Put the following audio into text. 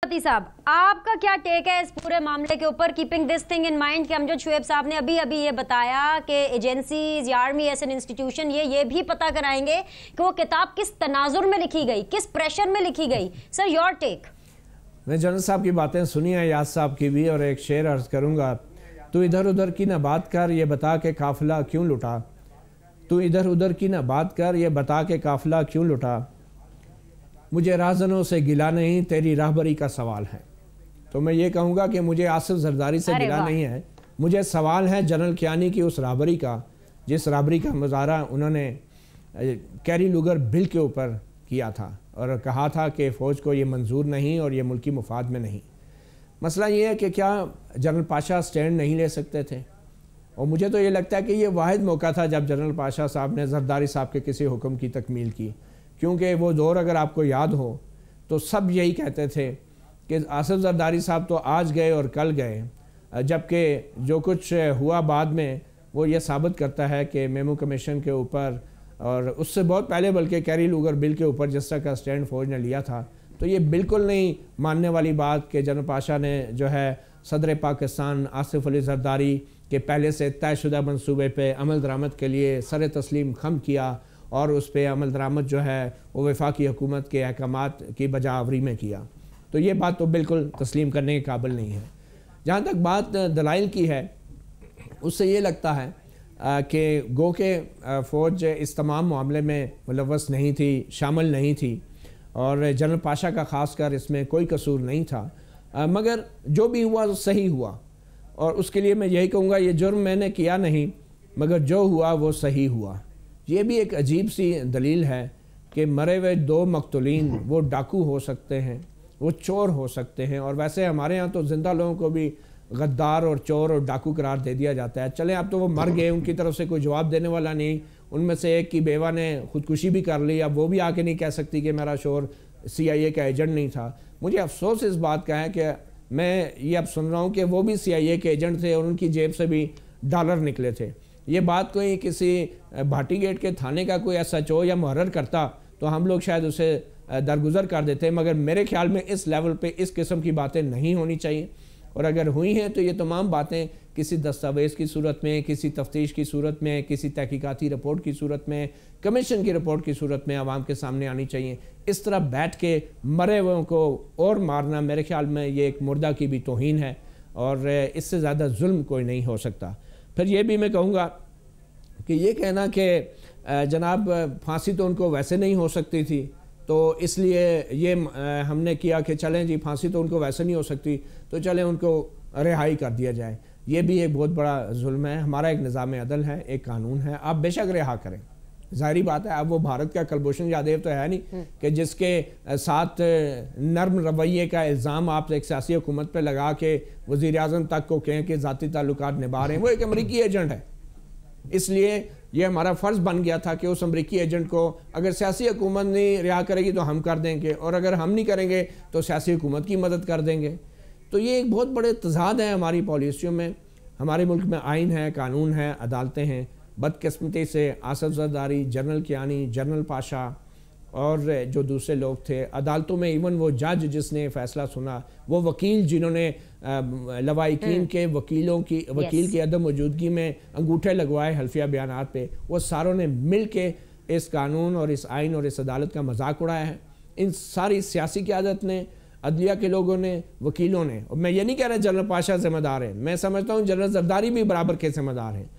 साहब, आपका क्या टेक है इस पूरे मामले के ऊपर, keeping this thing in mind कि अमजद शुएब साहब ने अभी अभी ये बताया कि एजेंसीज या आर्मी एज एन इंस्टीट्यूशन ये भी पता कराएंगे कि वो किताब किस तनाजुर में लिखी गई, किस प्रेशर में लिखी गई। Sir, your take. मैं जनरल साहब की बातें सुनी है, याद साहब की भी, और एक शेर अर्ज करूँगा। तू इधर उधर की ना बात कर, ये बता के काफिला क्यों लुटा। तू इधर उधर की ना बात कर, ये बता के काफिला क्यों लुटा। मुझे राहजनों से गिला नहीं, तेरी राहबरी का सवाल है। तो मैं ये कहूँगा कि मुझे आसिफ जरदारी से गिला नहीं है, मुझे सवाल है जनरल कियानी की उस राहबरी का, जिस राहबरी का मुजाहरा उन्होंने कैरी लुगर बिल के ऊपर किया था और कहा था कि फ़ौज को ये मंजूर नहीं और ये मुल्की मुफाद में नहीं। मसला ये है कि क्या जनरल पाशा स्टैंड नहीं ले सकते थे? और मुझे तो ये लगता है कि ये वाहिद मौका था जब जनरल पाशा साहब ने जरदारी साहब के किसी हुक्म की तकमील की, क्योंकि वो दौर अगर आपको याद हो तो सब यही कहते थे कि आसिफ जरदारी साहब तो आज गए और कल गए, जबकि जो कुछ हुआ बाद में वो ये साबित करता है कि मेमो कमीशन के ऊपर और उससे बहुत पहले बल्कि कैरी लुगर बिल के ऊपर जिस तरह का स्टैंड फ़ौज ने लिया था, तो ये बिल्कुल नहीं मानने वाली बात कि जनरल पाशा ने जो है सदर पाकिस्तान आसिफ अली जरदारी के पहले से तयशुदा मनसूबे पे अमल दरामद के लिए सर तस्लीम खम किया और उस पर अमल दरामद जो है वो वफाकी हुकूमत के अहकामात की बजावरी में किया। तो ये बात तो बिल्कुल तस्लीम करने के काबिल नहीं है। जहाँ तक बात दलाइल की है, उससे ये लगता है कि गो के फ़ौज इस तमाम मामले में मुलव्वस नहीं थी, शामिल नहीं थी, और जनरल पाशा का ख़ासकर इसमें कोई कसूर नहीं था। मगर जो भी हुआ वो सही हुआ, और उसके लिए मैं यही कहूँगा ये जुर्म मैंने किया नहीं, मगर जो हुआ वो सही हुआ। ये भी एक अजीब सी दलील है कि मरे हुए दो मकतूलीन वो डाकू हो सकते हैं, वो चोर हो सकते हैं, और वैसे हमारे यहाँ तो ज़िंदा लोगों को भी गद्दार और चोर और डाकू करार दे दिया जाता है। चले अब तो वो मर गए, उनकी तरफ से कोई जवाब देने वाला नहीं, उनमें से एक की बेवा ने खुदकुशी भी कर ली, अब वो भी आके नहीं कह सकती कि मेरा शोर CIA का एजेंट नहीं था। मुझे अफसोस इस बात का है कि मैं ये अब सुन रहा हूँ कि वो भी CIA के एजेंट थे और उनकी जेब से भी डॉलर निकले थे। ये बात कोई किसी भाटी गेट के थाने का कोई SHO या मुहर्रर करता तो हम लोग शायद उसे दरगुजर कर देते, मगर मेरे ख्याल में इस लेवल पे इस किस्म की बातें नहीं होनी चाहिए, और अगर हुई हैं तो ये तमाम बातें किसी दस्तावेज़ की सूरत में, किसी तफ्तीश की सूरत में, किसी तहकीकाती रिपोर्ट की सूरत में, कमीशन की रिपोर्ट की सूरत में आवाम के सामने आनी चाहिए। इस तरह बैठ के मरे हुए को और मारना मेरे ख्याल में ये एक मुर्दा की भी तौहीन है, और इससे ज़्यादा जुल्म कोई नहीं हो सकता। फिर ये भी मैं कहूँगा कि ये कहना कि जनाब फांसी तो उनको वैसे नहीं हो सकती थी, तो इसलिए ये हमने किया कि चलें जी फांसी तो उनको वैसे नहीं हो सकती तो चलें उनको रिहाई कर दिया जाए। ये भी एक बहुत बड़ा जुल्म है। हमारा एक निज़ाम अदल है, एक कानून है, आप बेशक रिहा करें, ज़ाहिरी बात है। अब वो भारत का कुलभूषण जाधव तो है नहीं कि जिसके साथ नर्म रवैये का इल्ज़ाम आप एक सियासी हुकूमत पर लगा के वज़ीर आज़म तक को कहें कि ज़ाती ताल्लुकात निभा रहे हैं। वो एक अमरीकी एजेंट है, इसलिए ये हमारा फ़र्ज़ बन गया था कि उस अमरीकी एजेंट को अगर सियासी हुकूमत नहीं रिहा करेगी तो हम कर देंगे, और अगर हम नहीं करेंगे तो सियासी हुकूमत की मदद कर देंगे। तो ये एक बहुत बड़े तज़ाद है हमारी पॉलिसियों में। हमारे मुल्क में आइन है, कानून है, अदालतें हैं। बदकिस्मती से आसिफ जरदारी, जनरल कियानी, जनरल पाशा और जो दूसरे लोग थे अदालतों में, इवन वो जज जिसने फ़ैसला सुना, वो वकील जिन्होंने लवाइकीन के वकील की अदम मौजूदगी में अंगूठे लगवाए हल्फिया बयानात पे, वो सारों ने मिल के इस कानून और इस आइन और इस अदालत का मजाक उड़ाया है। इन सारी सियासी क़यादत ने, अदलिया के लोगों ने, वकीलों ने, और मैं ये नहीं कह रहा जनरल पाशा ज़िम्मेदार है, मैं समझता हूँ जनरल जरदारी भी बराबर के ज़िम्मेदार हैं।